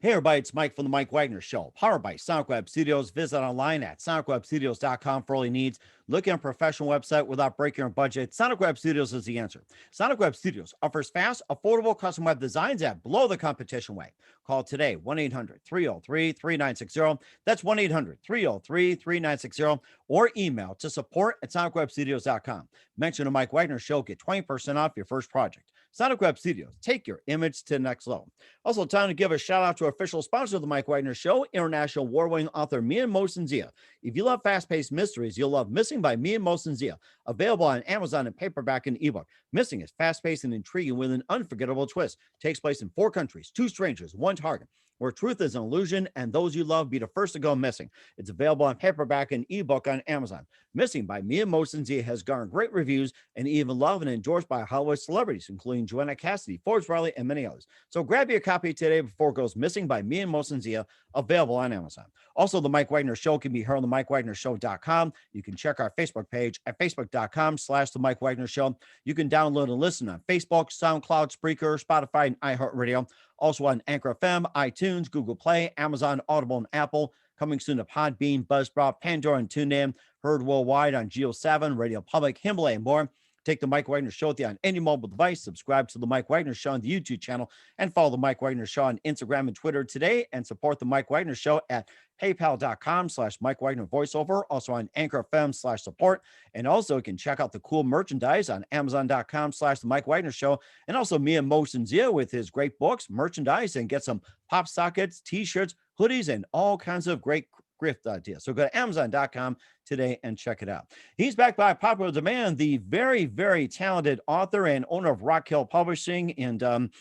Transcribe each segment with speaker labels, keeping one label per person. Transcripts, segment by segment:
Speaker 1: Hey everybody, it's Mike from the Mike Wagner Show, powered by Sonic Web Studios. Visit online at sonicwebstudios.com for all your needs. Looking at a professional website without breaking your budget? Sonic Web Studios is the answer. Sonic Web Studios offers fast, affordable custom web designs at below the competition way. Call today, 1-800-303-3960. That's 1-800-303-3960, or email to support at sonicwebstudios.com. Mention the Mike Wagner Show, get 20% off your first project. Sonic Web Studios, take your image to the next level. Also, time to give a shout out to official sponsor of the Mike Wagner Show, international award-winning author Mia Mohsen Zia. If you love fast-paced mysteries, you'll love Missing by Mia Mohsen Zia, available on Amazon in paperback and ebook. Missing is fast-paced and intriguing with an unforgettable twist. Takes place in 4 countries, 2 strangers, 1 target, where truth is an illusion and those you love be the first to go missing. It's available on paperback and ebook on Amazon. Missing by Mia Mohsen Zia has garnered great reviews and even loved and endorsed by Hollywood celebrities, including Joanna Cassidy, Forbes Riley, and many others. So grab your copy today before it goes missing by Mia Mohsen Zia, available on Amazon. Also, the Mike Wagner Show can be heard on the MikeWagnerShow.com. You can check our Facebook page at facebook.com/the Mike Wagner Show. You can download and listen on Facebook, SoundCloud, Spreaker, Spotify, and iHeartRadio. Also on Anchor FM, iTunes, Google Play, Amazon, Audible, and Apple. Coming soon to Podbean, Buzzsprout, Pandora, and TuneIn. Heard worldwide on Geo 7, Radio Public, Himalaya, and more. Take the Mike Wagner Show with you on any mobile device. Subscribe to the Mike Wagner Show on the YouTube channel, and follow the Mike Wagner Show on Instagram and Twitter today, and support the Mike Wagner Show at paypal.com/Mike Wagner voiceover, also on Anchor FM/support. And also you can check out the cool merchandise on Amazon.com/the Mike Wagner Show, and also Mia Mohsen Zia with his great books, merchandise, and get some pop sockets, t-shirts, hoodies, and all kinds of great grift ideas. So go to Amazon.com today and check it out. He's back by popular demand, the very, very talented author and owner of Rock Hill Publishing. And of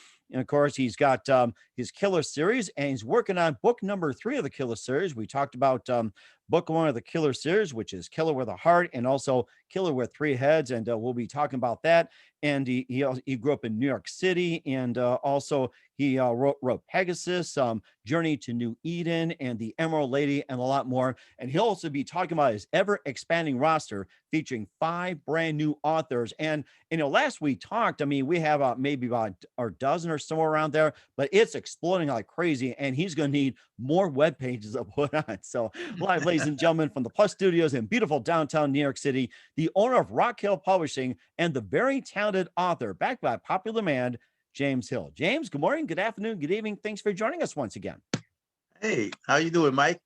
Speaker 1: course, he's got his Killer series, and he's working on book number 3 of the Killer series. We talked about book 1 of the Killer series, which is Killer with a Heart, and also Killer with 3 Heads. And we'll be talking about that. And he grew up in New York City, and also he wrote Pegasus, Journey to New Eden, and The Emerald Lady, and a lot more. And he'll also be talking about his ever-expanding roster featuring 5 brand new authors. And last we talked, I mean, we have maybe about a dozen or somewhere around there, but it's exploding like crazy, and he's going to need more web pages to put on. So live, ladies and gentlemen, from the Plus Studios in beautiful downtown New York City, the owner of Rock Hill Publishing and the very talented author, backed by popular demand, James Hill. James, good morning, good afternoon, good evening. Thanks for joining us once again.
Speaker 2: Hey, how you doing, Mike?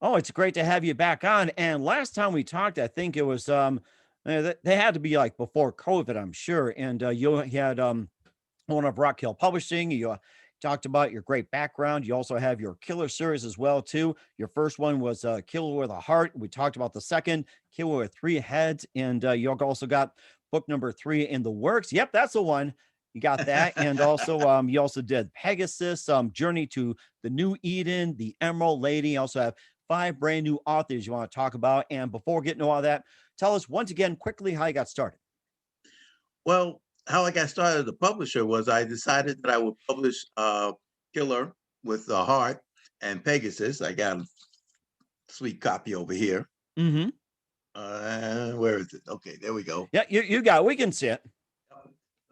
Speaker 1: Oh, it's great to have you back on. And last time we talked, I think it was they had to be like before COVID, I'm sure. And you had one of Rock Hill Publishing. You talked about your great background. You also have your Killer series as well too. Your first one was Killer with a Heart. We talked about the second, Killer with 3 Heads, and you also got book number 3 in the works. Yep, that's the one. You got that. And also you also did Pegasus, Journey to the New Eden, The Emerald Lady. You also have 5 brand new authors you want to talk about. And before getting to all that, tell us once again quickly how you got started.
Speaker 2: Well, how I got started as a publisher was I decided that I would publish Killer with a Heart and Pegasus. I got a sweet copy over here.
Speaker 1: Mm-hmm.
Speaker 2: Where is it? Okay, there we go.
Speaker 1: Yeah, you got it. We can see it.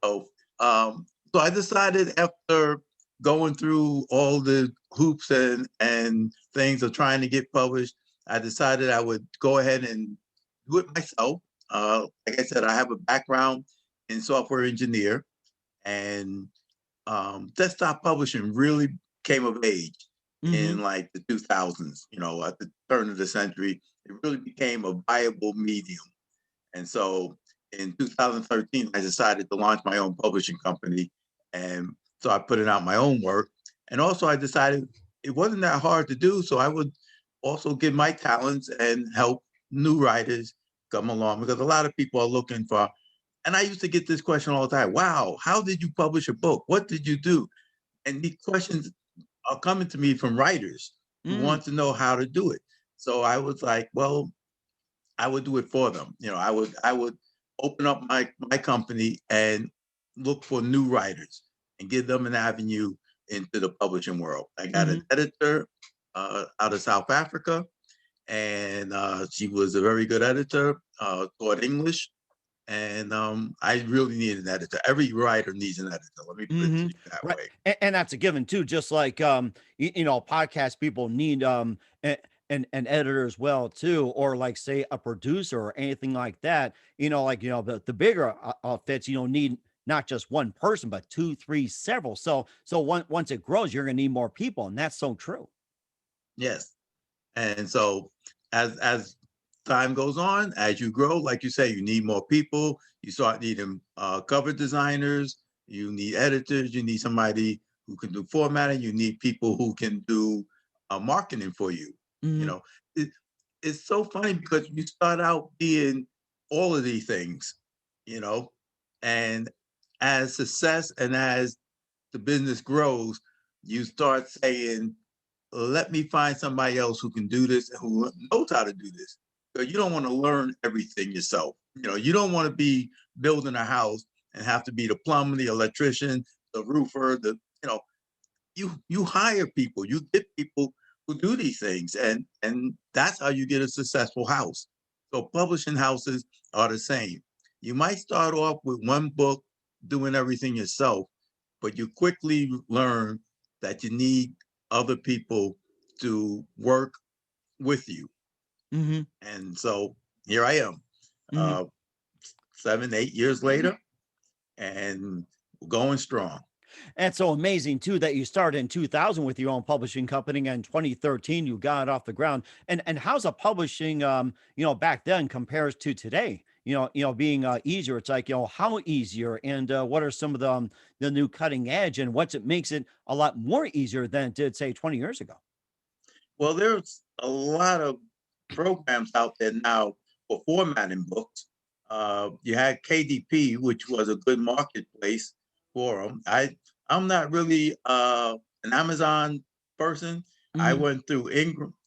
Speaker 2: So, so I decided after going through all the hoops and things of trying to get published, I decided I would go ahead and do it myself. Like I said, I have a background in software engineer, and desktop publishing really came of age in like the 2000s. At the turn of the century, it really became a viable medium. And so in 2013, I decided to launch my own publishing company. And so I put it out my own work. And also I decided it wasn't that hard to do. So I would also give my talents and help new writers come along, because a lot of people are looking for, and I used to get this question all the time. Wow, how did you publish a book? What did you do? And these questions are coming to me from writers who want to know how to do it. So I was like, well, I would do it for them. I would open up my company and look for new writers and give them an avenue into the publishing world. I got an editor out of South Africa, and she was a very good editor, taught English, And I really need an editor. Every writer needs an editor. Let me put it to
Speaker 1: Hmm.
Speaker 2: you that
Speaker 1: Right.
Speaker 2: way.
Speaker 1: And that's a given too. Just like podcast people need an editor as well too, or like say a producer or anything like that. Like the bigger outfits, need not just one person, but two, three, several. So once it grows, you're gonna need more people, and that's so true.
Speaker 2: Yes. And so as time goes on, as you grow, like you say, you need more people. You start needing cover designers. You need editors. You need somebody who can do formatting. You need people who can do marketing for you. You
Speaker 1: Hmm.
Speaker 2: know, it, it's so funny because you start out being all of these things, you know, and as success and as the business grows, you start saying, let me find somebody else who can do this and who knows how to do this. Because you don't want to learn everything yourself. You don't want to be building a house and have to be the plumber, the electrician, the roofer, you know, you hire people, you get people who do these things, and that's how you get a successful house. So publishing houses are the same. You might start off with one book doing everything yourself, but you quickly learn that you need other people to work with you.
Speaker 1: Hmm.
Speaker 2: And so here I am,
Speaker 1: Hmm.
Speaker 2: uh, 7, 8 years later, and going strong.
Speaker 1: And so amazing too that you started in 2000 with your own publishing company, and 2013 you got it off the ground. And how's a publishing back then compares to today? Being easier. It's like how easier, and what are some of the new cutting edge, and what's it makes it a lot more easier than it did say 20 years ago.
Speaker 2: Well, there's a lot of programs out there now for formatting books. You had KDP, which was a good marketplace for them. I'm not really an Amazon person. I
Speaker 1: Hmm.
Speaker 2: went through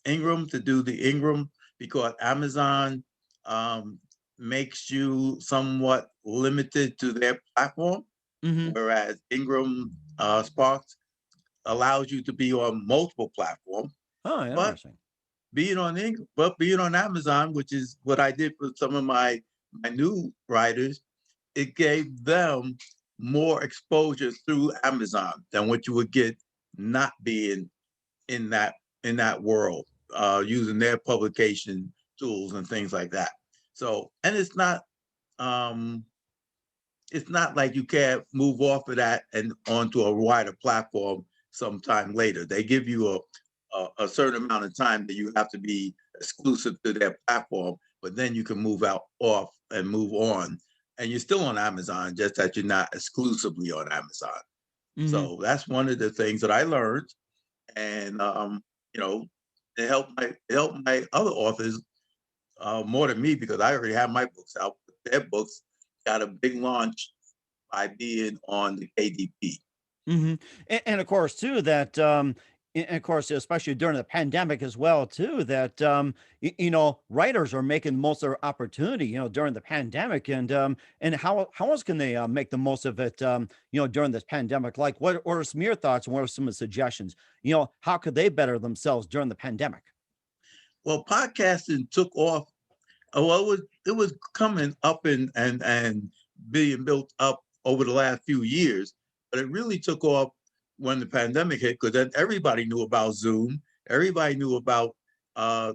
Speaker 2: Ingram to do the Ingram because Amazon um, makes you somewhat limited to their platform,
Speaker 1: Hmm.
Speaker 2: whereas Ingram Sparks allows you to be on multiple platforms.
Speaker 1: Oh,
Speaker 2: But
Speaker 1: interesting.
Speaker 2: being on Amazon, which is what I did for some of my new writers, it gave them more exposure through Amazon than what you would get not being in that world, using their publication tools and things like that. So, and um, it's not like you can't move off of that and onto a wider platform sometime later. They give you a certain amount of time that you have to be exclusive to their platform, but then you can move out off and move on. And you're still on Amazon, just that you're not exclusively on Amazon.
Speaker 1: Hmm.
Speaker 2: So that's one of the things that I learned. And you know, it helped my other authors more than me because I already have my books out. Their books got a big launch by being on the KDP.
Speaker 1: Hmm. And of course, too, that and of course, especially during the pandemic as well, too, that writers are making the most of their opportunity, during the pandemic, and how else can they make the most of it, during this pandemic? Like, what are some of your thoughts, and what are some of the suggestions? How could they better themselves during the pandemic?
Speaker 2: Well, podcasting took off. Well, it was coming up and being built up over the last few years, but it really took off when the pandemic hit because then everybody knew about Zoom. Everybody knew about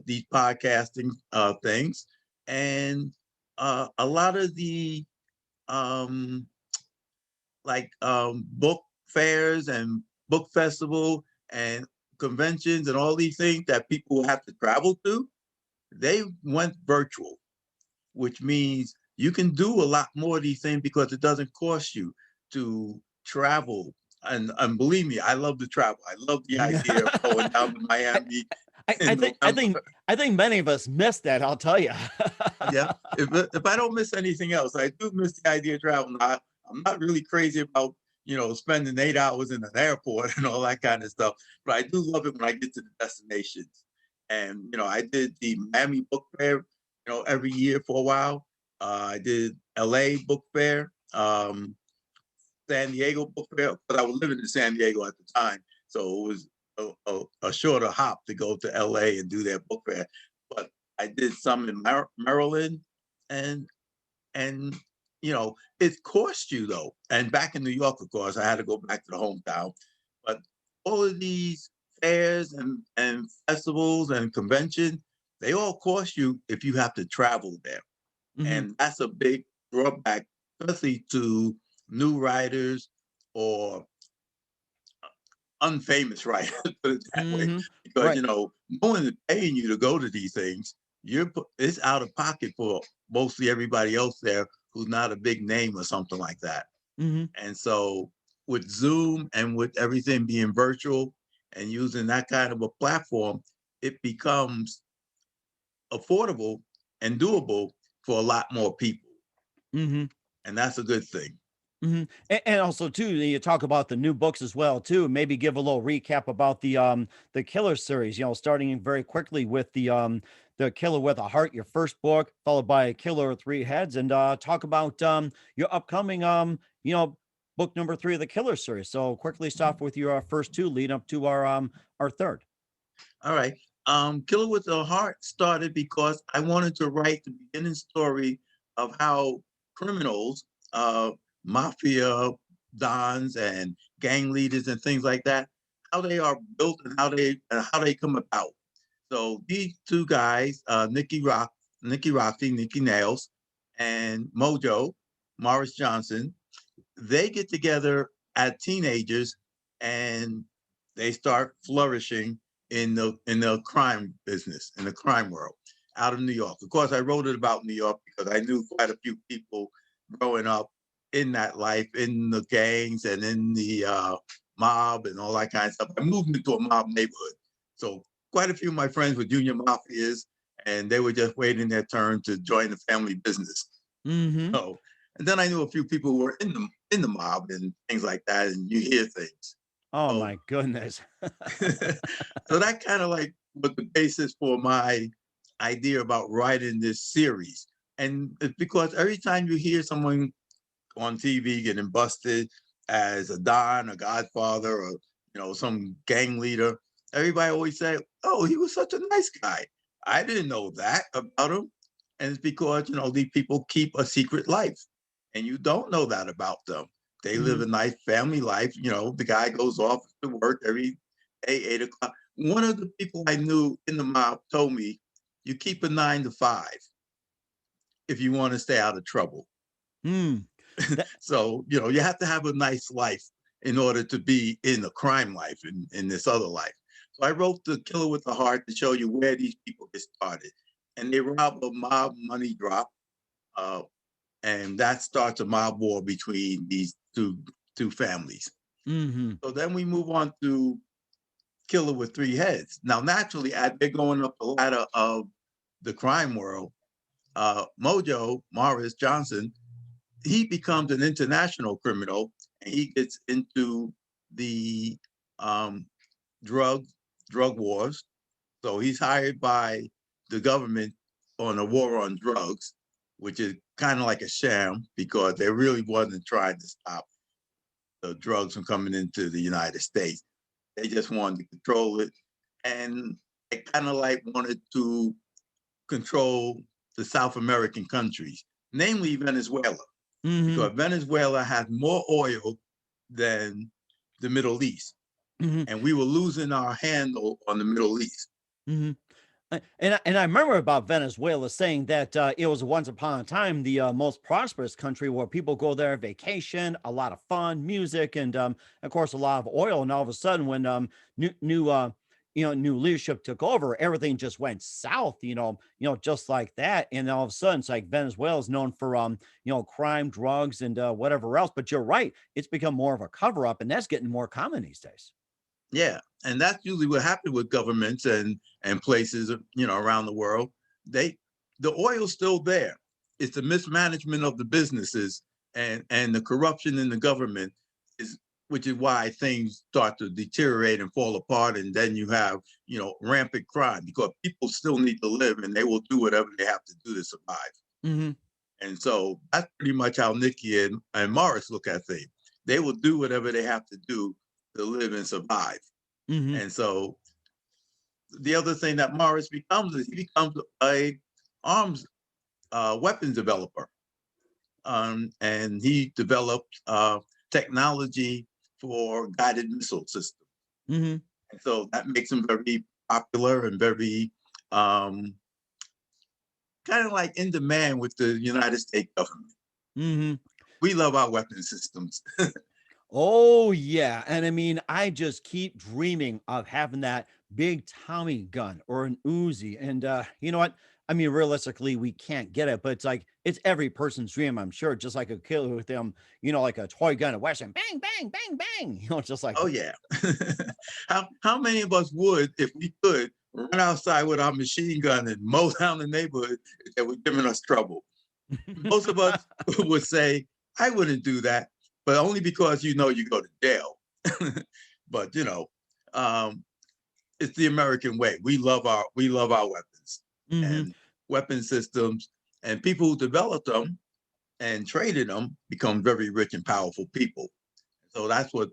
Speaker 2: these podcasting things, and a lot of the um, book fairs and book festival and conventions and all these things that people have to travel to, they went virtual, which means you can do a lot more of these things because it doesn't cost you to travel. And believe me, I love to travel. I love the idea of going down to
Speaker 1: I,
Speaker 2: Miami
Speaker 1: I
Speaker 2: in
Speaker 1: think I
Speaker 2: November.
Speaker 1: think I think many of us missed that. I'll tell you.
Speaker 2: Yeah, if I don't miss anything else, I do miss the idea of traveling. I'm not really crazy about spending 8 hours in an airport and all that kind of stuff, but I do love it when I get to the destinations. And I did the Miami Book Fair, every year for a while. I did LA Book Fair, San Diego Book Fair, but I was living in San Diego at the time, so it was a shorter hop to go to LA and do their book fair. But I did some in Maryland and and it cost you though. And back in New York, of course, I had to go back to the hometown. But all of these fairs and festivals and convention, they all cost you if you have to travel there.
Speaker 1: Hmm.
Speaker 2: And that's a big drawback, especially to new writers or unfamous writers, put it that way.
Speaker 1: Hmm.
Speaker 2: Because,
Speaker 1: Right.
Speaker 2: no one is paying you to go to these things. It's out of pocket for mostly everybody else there who's not a big name or something like that.
Speaker 1: Hmm.
Speaker 2: And so with Zoom and with everything being virtual and using that kind of a platform, it becomes affordable and doable for a lot more people.
Speaker 1: Hmm.
Speaker 2: And that's a good thing.
Speaker 1: Hmm. And also too, you talk about the new books as well too. Maybe give a little recap about the Killer series. Starting very quickly with the Killer with a Heart, your first book, followed by Killer with Three Heads, and talk about your upcoming book number 3 of the Killer series. So quickly start with your first two, lead up to our third.
Speaker 2: All right. Killer with a Heart started because I wanted to write the beginning story of how criminals, uh, mafia dons, and gang leaders and things like that, how they are built and how they come about. So these two guys, Nikki Nails, and Mojo, Morris Johnson, they get together as teenagers and they start flourishing in the crime business, in the crime world out of New York. Of course, I wrote it about New York because I knew quite a few people growing up in that life, in the gangs and in the mob and all that kind of stuff. I moved into a mob neighborhood. So quite a few of my friends were junior mafias and they were just waiting their turn to join the family business.
Speaker 1: Mm-hmm.
Speaker 2: So, and then I knew a few people who were in the mob and things like that, and you hear things.
Speaker 1: Oh
Speaker 2: So,
Speaker 1: my goodness.
Speaker 2: so that kind of like was the basis for my idea about writing this series. And it's because every time you hear someone on TV getting busted as a Don, a Godfather, or some gang leader, everybody always say, "Oh, he was such a nice guy." I didn't know that about him, and it's because these people keep a secret life, and you don't know that about them. They live
Speaker 1: Hmm.
Speaker 2: a nice family life. The guy goes off to work every day, 8 o'clock. One of the people I knew in the mob told me, "You keep a 9 to 5 if you want to stay out of trouble."
Speaker 1: Mm.
Speaker 2: So, you have to have a nice life in order to be in the crime life in this other life. So I wrote The Killer with the Heart to show you where these people get started. And they rob a mob money drop. Uh, and that starts a mob war between these two families.
Speaker 1: Mm-hmm.
Speaker 2: So then we move on to Killer with Three Heads. Now, naturally, as they're going up the ladder of the crime world, Mojo, Morris Johnson, he becomes an international criminal and he gets into the um, drug drug wars. So he's hired by the government on a war on drugs, which is kind of like a sham because they really wasn't trying to stop the drugs from coming into the United States. They just wanted to control it, and they kind of like wanted to control the South American countries, namely Venezuela,
Speaker 1: Mm-hmm.
Speaker 2: because Venezuela has more oil than the Middle East.
Speaker 1: Mm-hmm.
Speaker 2: And we were losing our handle on the Middle East.
Speaker 1: Mm-hmm. And I remember about Venezuela saying that it was once upon a time the most prosperous country where people go there vacation, a lot of fun, music, and of course a lot of oil. And all of a sudden, when new leadership took over, everything just went south. Just like that. And all of a sudden, it's like Venezuela is known for crime, drugs, and whatever else. But you're right, it's become more of a cover up, and that's getting more common these days.
Speaker 2: Yeah, and that's usually what happened with governments and places around the world. They the oil's still there. It's the mismanagement of the businesses and the corruption in the government is which is why things start to deteriorate and fall apart, and then you have rampant crime because people still need to live and they will do whatever they have to do to survive.
Speaker 1: Mm-hmm.
Speaker 2: And so that's pretty much how Nikki and Morris look at things. They will do whatever they have to do to live and survive.
Speaker 1: Mm-hmm.
Speaker 2: And so the other thing that Morris becomes is he becomes a arms weapons developer. and he developed technology for guided missile systems.
Speaker 1: Mm-hmm.
Speaker 2: And so that makes him very popular and very kind of like in demand with the United States government.
Speaker 1: Mm-hmm.
Speaker 2: We love our weapon systems.
Speaker 1: Oh yeah, and I mean, I just keep dreaming of having that big Tommy gun or an Uzi, and you know what? I mean, realistically, we can't get it, but it's like it's every person's dream, I'm sure. Just like a killer with them, you know, like a toy gun, a Western, bang, bang, bang, bang. You know, just like
Speaker 2: Oh yeah. How many of us would, if we could, run outside with our machine gun and mow down the neighborhood that were giving us trouble? Most of us would say, I wouldn't do that, but only because you go to jail. But um, it's the American way. We love our weapons
Speaker 1: hmm
Speaker 2: and weapon systems, and people who developed them and traded them become very rich and powerful people. So that's what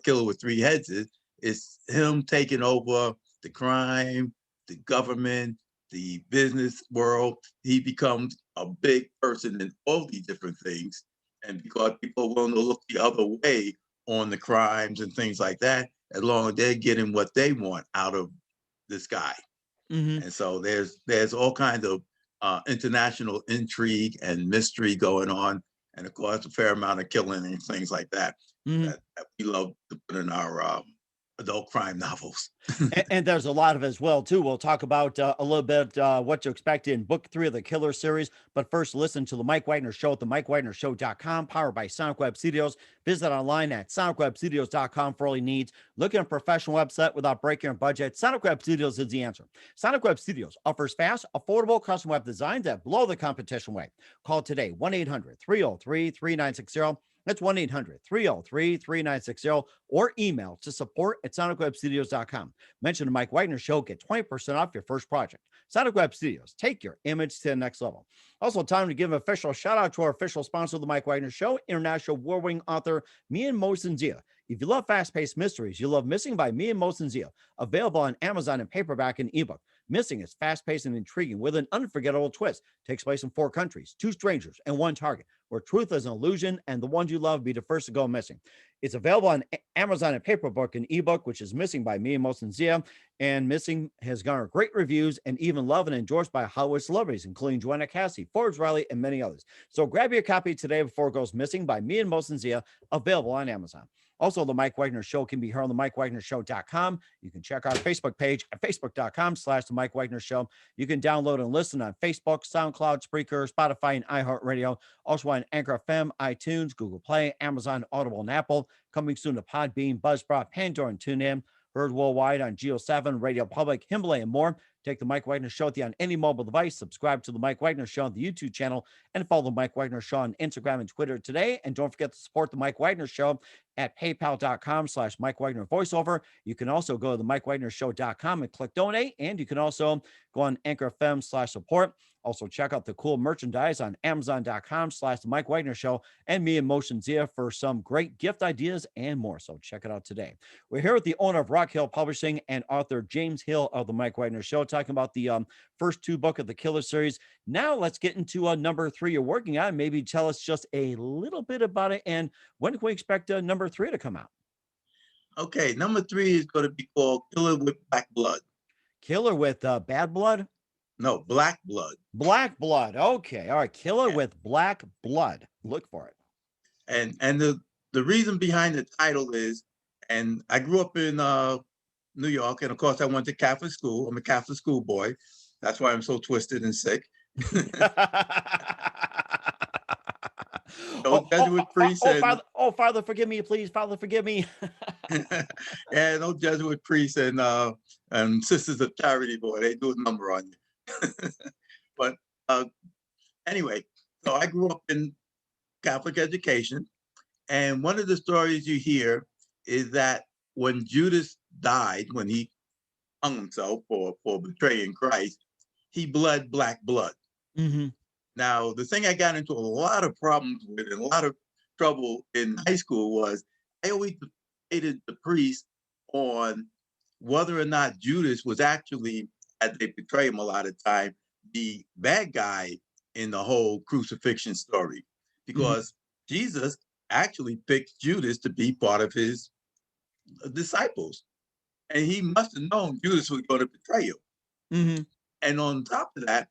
Speaker 2: Killer with Three Heads is. It's him taking over the crime, the government, the business world. He becomes a big person in all these different things. And because people are willing to look the other way on the crimes and things like that, as long as they're getting what they want out of this guy.
Speaker 1: hmm
Speaker 2: And so there's all kinds of international intrigue and mystery going on, and of course a fair amount of killing and things like that
Speaker 1: hmm
Speaker 2: that we love to put in our adult crime novels.
Speaker 1: And there's a lot of it as well too. We'll talk about a little bit what to expect in book 3 of the Killer series. But first, listen to the Mike Wagner Show at the MikeWagnerShow.com, powered by Sonic Web Studios. Visit online at SonicWebStudios.com for all your needs. Looking at a professional website without breaking your budget? Sonic Web Studios is the answer. Sonic Web Studios offers fast, affordable custom web designs that blow the competition away. Call today 1-800-303-3960. That's 1-800-303-3960, or email to support@sonicwebstudios.com. Mention the Mike Wagner Show, get 20% off your first project. Sonic Web Studios, take your image to the next level. Also, time to give an official shout out to our official sponsor of the Mike Wagner Show, international award-winning author Mian Mosenzia. If you love fast-paced mysteries, you love Missing by Mian Mosenzia, available on Amazon in paperback and ebook. Missing is fast-paced and intriguing with an unforgettable twist. Takes place in 4 countries, 2 strangers, and 1 target, where truth is an illusion and the ones you love be the first to go missing. It's available on Amazon in paperback and ebook, which is Missing by Mia Mosenzia. And Missing has garnered great reviews and even loved and endorsed by Hollywood celebrities, including Joanna Cassidy, Forbes Riley, and many others. So grab your copy today before it goes missing by Mia Mosenzia, available on Amazon. Also, the Mike Wagner Show can be heard on the MikeWagnerShow.com. You can check our Facebook page at Facebook.com/the Mike Wagner Show. You can download and listen on Facebook, SoundCloud, Spreaker, Spotify, and iHeartRadio. Also on Anchor FM, iTunes, Google Play, Amazon, Audible, and Apple. Coming soon to Podbean, Buzzsprout, Pandora, and TuneIn. Heard worldwide on Geo7, Radio Public, Himalaya, and more. Take the Mike Wagner Show with you on any mobile device. Subscribe to the Mike Wagner Show on the YouTube channel, and follow the Mike Wagner Show on Instagram and Twitter today. And don't forget to support the Mike Wagner Show at paypal.com/Mike Wagner voiceover. You can also go to the MikeWagnerShow.com and click donate. And you can also go on Anchor FM/support. Also, check out the cool merchandise on Amazon.com/the Mike Wagner Show and me and Mosenzia for some great gift ideas and more. So check it out today. We're here with the owner of Rock Hill Publishing and author James Hill of the Mike Wagner Show, talking about the first 2 book of the Killer series. Now let's get into number 3 you're working on. Maybe tell us just a little bit about it, and when can we expect number 3 to come out?
Speaker 2: Okay, number 3 is going to be called Killer with Black Blood.
Speaker 1: Killer with bad blood?
Speaker 2: No, Black Blood.
Speaker 1: Black blood. Okay. All right. Killer
Speaker 2: Yeah.
Speaker 1: with black blood. Look for it.
Speaker 2: And the reason behind the title is, and I grew up in New York, and of course I went to Catholic school. I'm a Catholic school boy. That's why I'm so twisted and sick. No Jesuit priest
Speaker 1: Father, forgive me, please. Father, forgive me.
Speaker 2: yeah, no Jesuit priests and Sisters of Charity, boy, they do a number on you. But anyway, so I grew up in Catholic education, and one of the stories you hear is that when Judas died, when he hung himself for betraying Christ, he bled black blood.
Speaker 1: Mm-hmm.
Speaker 2: Now, the thing I got into a lot of problems with and a lot of trouble in high school was I always debated the priest on whether or not Judas was actually, as they portray him a lot of time, the bad guy in the whole crucifixion story.
Speaker 1: Mhm.
Speaker 2: because Jesus actually picked Judas to be part of his disciples. And he must have known Judas was going to betray him.
Speaker 1: Mhm.
Speaker 2: And on top of that,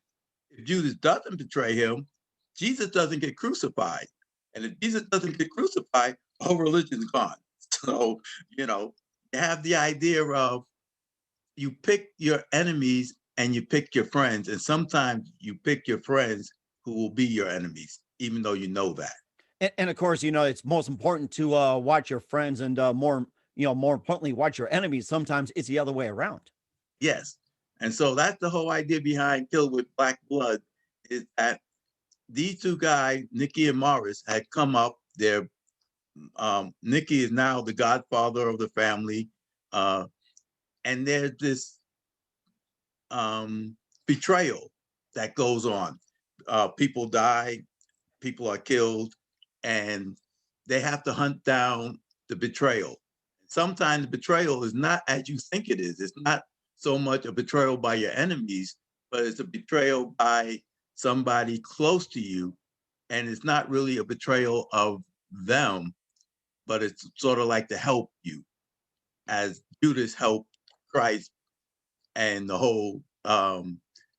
Speaker 2: if Judas doesn't betray him, Jesus doesn't get crucified. And if Jesus doesn't get crucified, whole religion's gone. So, you know, you have the idea of you pick your enemies and you pick your friends. And sometimes you pick your friends who will be your enemies, even though you know that.
Speaker 1: And of course, it's most important to watch your friends and more importantly, watch your enemies. Sometimes it's the other way around.
Speaker 2: Yes. And so that's the whole idea behind Kill with Black Blood is that these two guys, Nikki and Morris, had come up. They're Nikki is now the godfather of the family. Uh, and there's this betrayal that goes on. People die, people are killed, and they have to hunt down the betrayal. Sometimes betrayal is not as you think it is. It's not so much a betrayal by your enemies, but it's a betrayal by somebody close to you. And it's not really a betrayal of them, but it's sort of like to help you, as Judas helped Christ and the whole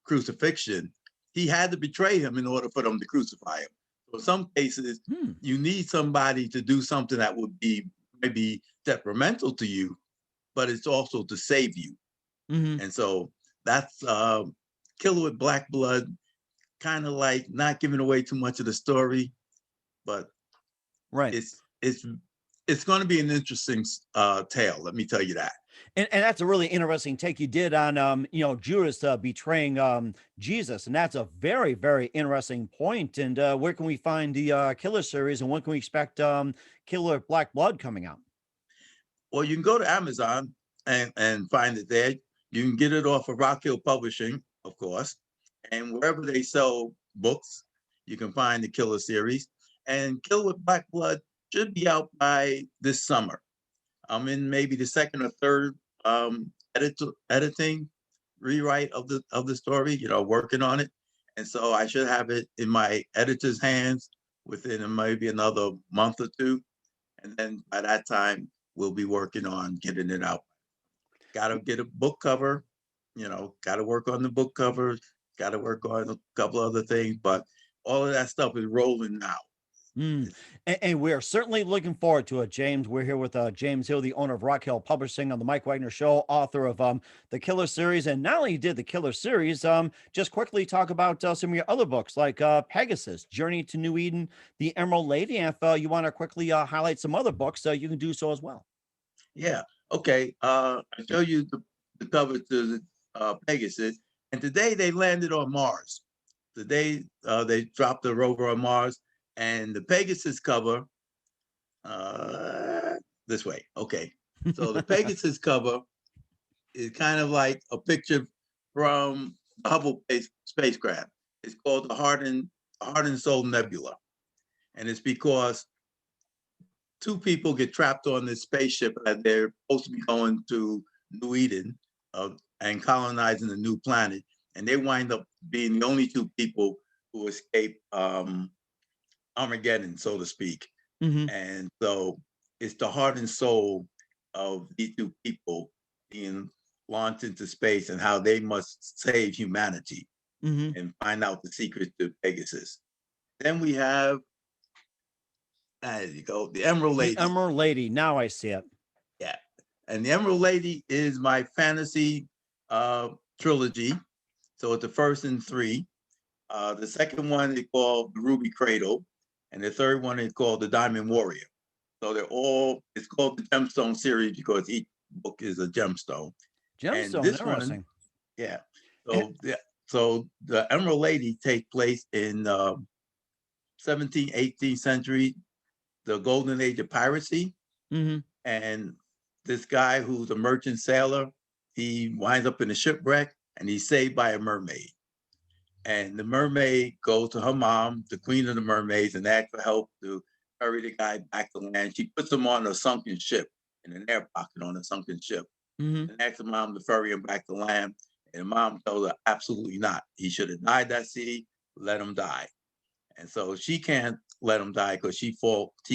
Speaker 2: crucifixion. He had to betray him in order for them to crucify him. So in some cases,
Speaker 1: Hmm.
Speaker 2: you need somebody to do something that would be maybe detrimental to you, but it's also to save you.
Speaker 1: Mhm.
Speaker 2: And so that's Killer with Black Blood, kind of like not giving away too much of the story, but
Speaker 1: Right.
Speaker 2: it's going to be an interesting tale. Let me tell you that.
Speaker 1: And that's a really interesting take you did on Judas betraying Jesus, and that's a very very interesting point. And where can we find the Killer series, and when can we expect Killer Black Blood coming out?
Speaker 2: Well, you can go to Amazon and find it there. You can get it off of Rock Hill Publishing, of course, and wherever they sell books, you can find the Killer series. And Killer with Black Blood should be out by this summer. I'm in maybe the second or third editing rewrite of the story, working on it. And so I should have it in my editor's hands within maybe another month or two. And then by that time, we'll be working on getting it out. Got to get a book cover, got to work on the book cover, got to work on a couple other things, but all of that stuff is rolling now.
Speaker 1: Mm. And we are certainly looking forward to it, James. We're here with James Hill, the owner of Rock Hill Publishing, on the Mike Wagner Show, author of the Killer series. And not only did the Killer series, just quickly talk about some of your other books like Pegasus, Journey to New Eden, The Emerald Lady. And if you want to quickly highlight some other books, you can do so as well.
Speaker 2: Yeah. Okay. I show you the cover to the Pegasus, and today they landed on Mars. Today they dropped the rover on Mars, and the Pegasus cover uh, this way. Okay. So the Pegasus cover is kind of like a picture from the Hubble spacecraft. It's called the Heart and Soul Nebula, and it's because two people get trapped on this spaceship and they're supposed to be going to New Eden and colonizing the new planet. And they wind up being the only two people who escape Armageddon, so to speak.
Speaker 1: Hmm.
Speaker 2: And so it's the heart and soul of these two people being launched into space and how they must save humanity
Speaker 1: Hmm.
Speaker 2: and find out the secret to Pegasus. Then we have, there you go, the Emerald
Speaker 1: The
Speaker 2: Lady.
Speaker 1: Emerald Lady. Now I see it.
Speaker 2: Yeah. And the Emerald Lady is my fantasy trilogy. So it's the first in three. The second one is called the Ruby Cradle, and the third one is called the Diamond Warrior. So it's called the Gemstone series because each book is a gemstone. And
Speaker 1: Gemstone.
Speaker 2: this one,
Speaker 1: Interesting.
Speaker 2: yeah.
Speaker 1: Eh,
Speaker 2: So the Emerald Lady takes place in 17th, 18th century, the golden age of piracy.
Speaker 1: mhm.
Speaker 2: And this guy who's a merchant sailor, he winds up in a shipwreck and he's saved by a mermaid. And the mermaid goes to her mom, the queen of the mermaids, and asks for help to ferry the guy back to land. She puts him on a sunken ship, in an air pocket on a sunken ship,
Speaker 1: Mhm.
Speaker 2: and asks the mom to ferry him back to land. And the mom tells her, absolutely not. He should have died that sea, let him die. And so she can't let him die because she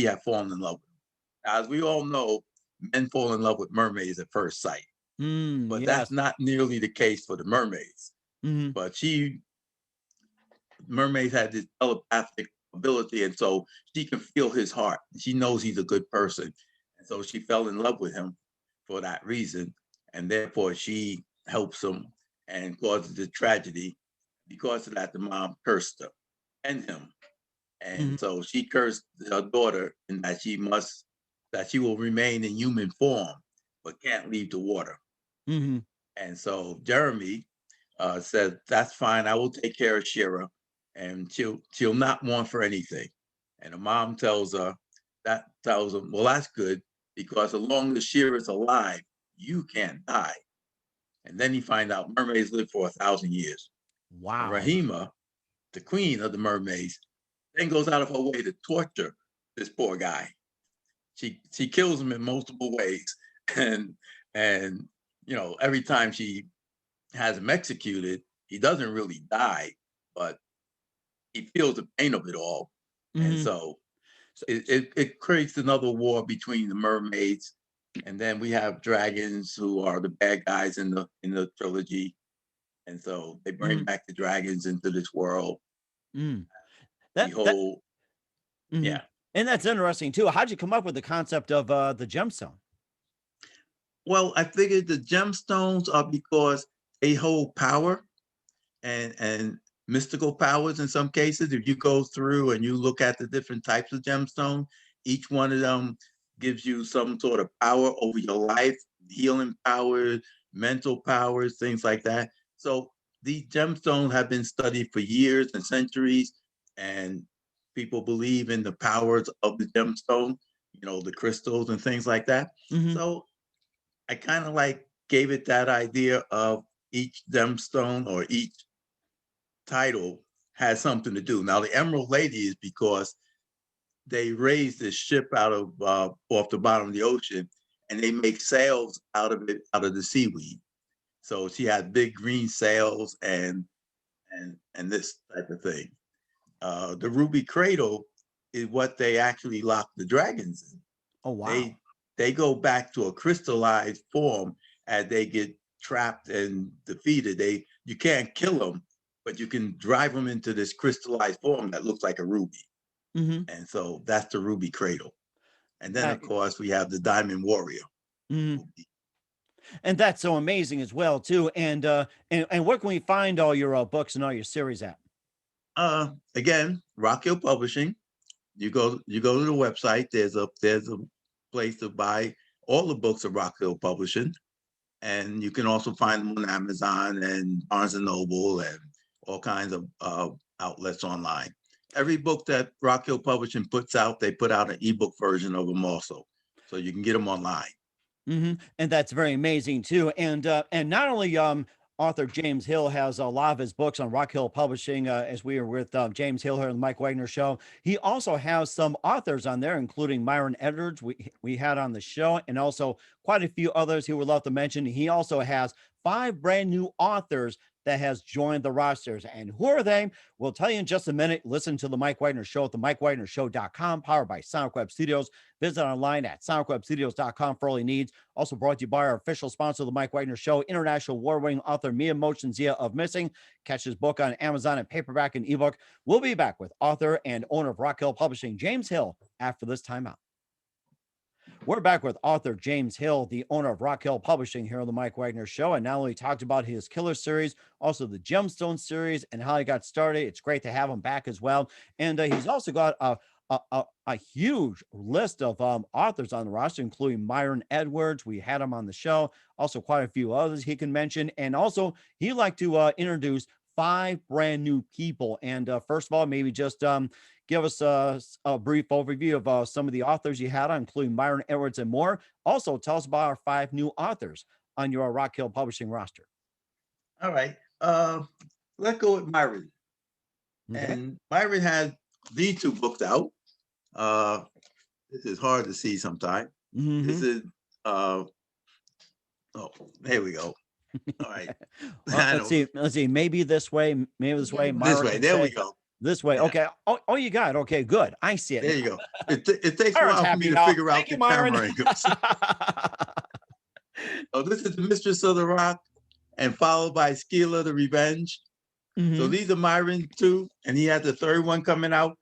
Speaker 2: had fallen in love with him. As we all know, men fall in love with mermaids at first sight, but that's
Speaker 1: Yes.
Speaker 2: not nearly the case for the mermaids.
Speaker 1: Hmm.
Speaker 2: But mermaids had this telepathic ability, and so she can feel his heart. She knows he's a good person, and so she fell in love with him for that reason, and therefore she helps him and causes the tragedy. Because of that, the mom cursed her and him,
Speaker 1: Hmm.
Speaker 2: and so she cursed her daughter in that she will remain in human form but can't leave the water.
Speaker 1: Hmm.
Speaker 2: And so Jeremy said, "That's fine. I will take care of Shira, and she'll not want for anything." And the mom tells him, "Well, that's good because as long as Shira's alive, you can't die." And then he find out mermaids live for 1,000 years. And
Speaker 1: Wow.
Speaker 2: Rahima, the queen of the mermaids, then goes out of her way to torture this poor guy. She kills him in multiple ways, and and every time she has him executed, he doesn't really die, but he feels the pain of it all. And
Speaker 1: Hmm.
Speaker 2: so it creates another war between the mermaids. And then we have dragons who are the bad guys in the trilogy. And so they bring
Speaker 1: Hmm.
Speaker 2: back the dragons into this world.
Speaker 1: Hmm.
Speaker 2: The
Speaker 1: That
Speaker 2: whole,
Speaker 1: hmm
Speaker 2: yeah.
Speaker 1: And that's interesting too. How'd you come up with the concept of the gemstone?
Speaker 2: Well, I figured the gemstones are because they hold power and mystical powers in some cases. If you go through and you look at the different types of gemstone, each one of them gives you some sort of power over your life, healing powers, mental powers, things like that. So these gemstones have been studied for years and centuries, and people believe in the powers of the gemstone, the crystals and things like that.
Speaker 1: Hmm.
Speaker 2: So I kind of like gave it that idea of each gemstone or each title has something to do. Now, the Emerald Lady is because they raised this ship out of off the bottom of the ocean, and they make sails out of it, out of the seaweed. So she had big green sails and this type of thing. The Ruby Cradle is what they actually lock the dragons in.
Speaker 1: Oh wow.
Speaker 2: They go back to a crystallized form as they get trapped and defeated. You can't kill them, but you can drive them into this crystallized form that looks like a ruby.
Speaker 1: Hmm.
Speaker 2: And so that's the ruby cradle. And then of
Speaker 1: That,
Speaker 2: course we have the diamond warrior.
Speaker 1: mhm. And that's so amazing as well too. And where can we find all your books and all your series at?
Speaker 2: Again, Rock Hill Publishing. You go to the website. There's a place to buy all the books of Rock Hill Publishing. And you can also find them on Amazon and Barnes and Noble and all kinds of outlets online. Every book that Rock Hill Publishing puts out, they put out an ebook version of them also, so you can get them online.
Speaker 1: And that's very amazing too. And not only author James Hill has a lot of his books on Rock Hill Publishing, as we are with James Hill here on the Mike Wagner Show. He also has some authors on there, including Myron Edwards we had on the show, and also quite a few others he would love to mention. He also has 5 brand new authors that has joined the rosters. And who are they? We'll tell you in just a minute. Listen to the Mike Wagner Show at the MikeWagnerShow.com, powered by Sonic Web Studios. Visit online at SonicWebStudios.com for all your needs. Also brought to you by our official sponsor of the Mike Wagner Show, international award-winning author Mia Motionzia of Missing. Catch his book on Amazon and paperback and ebook. We'll be back with author and owner of Rock Hill Publishing, James Hill, after this timeout. We're back with author James Hill, the owner of Rock Hill Publishing, here on the Mike Wagner Show. And not only talked about his Killer series, also the Gemstone series and how he got started. It's great to have him back as well. And he's also got a huge list of authors on the roster, including Myron Edwards. We had him on the show. Also, quite a few others he can mention. And also, he'd like to introduce 5 brand new people. And first of all, maybe just give us a brief overview of some of the authors you had on, including Myron Edwards and more. Also, tell us about our 5 new authors on your Rock Hill Publishing roster.
Speaker 2: All right. Let's go with Myron.
Speaker 1: Okay.
Speaker 2: And Myron has these 2 books out. Uh, this is hard to see sometimes. This
Speaker 1: Mm-hmm.
Speaker 2: is oh, here we go. All right.
Speaker 1: Well,
Speaker 2: I
Speaker 1: let's
Speaker 2: know.
Speaker 1: see. Let's see. Maybe this way. Maybe this way.
Speaker 2: This
Speaker 1: Myra
Speaker 2: way.
Speaker 1: can
Speaker 2: There we
Speaker 1: say.
Speaker 2: go.
Speaker 1: This way.
Speaker 2: Yeah,
Speaker 1: Okay. Oh, you got it. Okay, good. I see it
Speaker 2: there you
Speaker 1: now.
Speaker 2: go. It takes a
Speaker 1: Myron's
Speaker 2: while for me
Speaker 1: happy
Speaker 2: to
Speaker 1: now.
Speaker 2: figure out
Speaker 1: Thank you,
Speaker 2: the
Speaker 1: Myron.
Speaker 2: camera angles. So this is the Mistress of the Rock, and followed by Skylla the Revenge. So
Speaker 1: Hmm.
Speaker 2: these are Myron two, and he had the third one coming out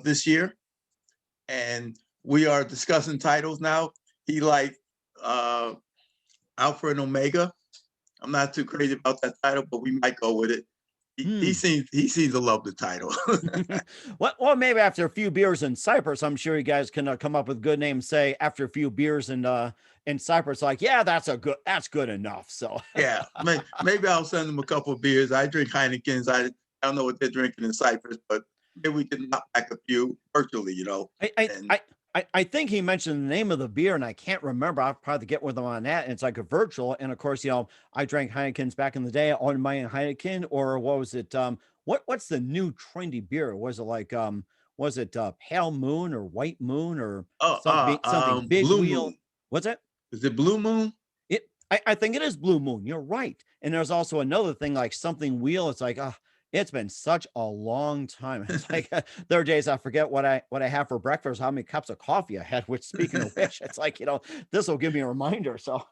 Speaker 2: this year. And we are discussing titles now. He like uh, Alpha and Omega. I'm not too crazy about that title, but we might go with it. He seems to love the title.
Speaker 1: Well, maybe after a few beers in Cyprus, I'm sure you guys can come up with good names. Say after a few beers in Cyprus, like, yeah, that's good enough. So
Speaker 2: Yeah, maybe I'll send them a couple of beers. I drink Heinekens. I don't know what they're drinking in Cyprus, but maybe we can knock back a few virtually,
Speaker 1: I, I,
Speaker 2: And
Speaker 1: I, I think he mentioned the name of the beer, and I can't remember. I'll probably get with him on that. And it's like a virtual. And of course, I drank Heineken's back in the day on my Heineken, or what was it? What's the new trendy beer? Was it like was it Pale Moon or White Moon or something big
Speaker 2: Blue
Speaker 1: wheel?
Speaker 2: Moon.
Speaker 1: What's it?
Speaker 2: Is it Blue Moon?
Speaker 1: I think it is Blue Moon. You're right. And there's also another thing like something wheel. It's like, it's been such a long time. It's like there are days I forget what I have for breakfast, how many cups of coffee I had. Which, speaking of which, it's like this will give me a reminder. So,